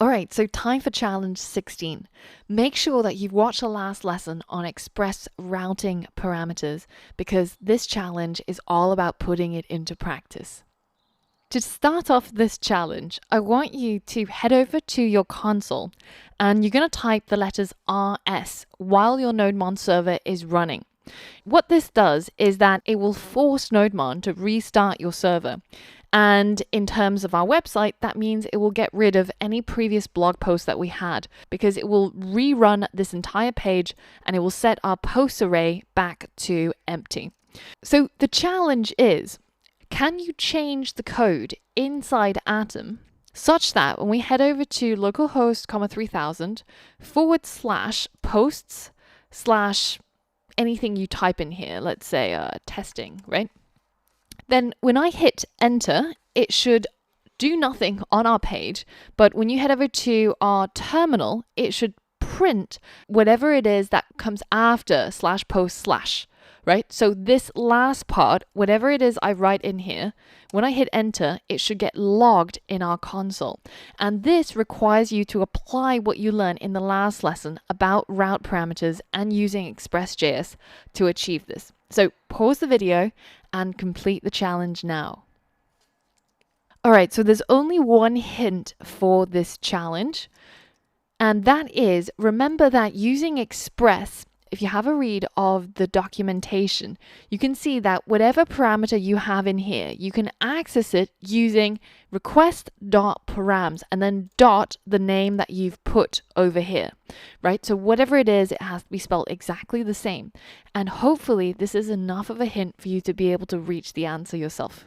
All right, so time for challenge 16. Make sure that you've watched the last lesson on express routing parameters because this challenge is all about putting it into practice. To start off this challenge, I want you to head over to your console and you're going to type the letters RS while your NodeMon server is running. What this does is that it will force NodeMon to restart your server. And in terms of our website, that means it will get rid of any previous blog posts that we had because it will rerun this entire page and it will set our post array back to empty. So the challenge is, can you change the code inside Atom such that when we head over to localhost 3000 /posts/ anything you type in here, let's say testing, right? Then when I hit enter, it should do nothing on our page, but when you head over to our terminal, it should print whatever it is that comes after /post/, right? So this last part, whatever it is I write in here, when I hit enter, it should get logged in our console. And this requires you to apply what you learned in the last lesson about route parameters and using Express.js to achieve this. So pause the video and complete the challenge now. All right, so there's only one hint for this challenge, and that is, remember that using Express, if you have a read of the documentation, you can see that whatever parameter you have in here, you can access it using request.params and then dot the name that you've put over here, right? So whatever it is, it has to be spelled exactly the same. And hopefully this is enough of a hint for you to be able to reach the answer yourself.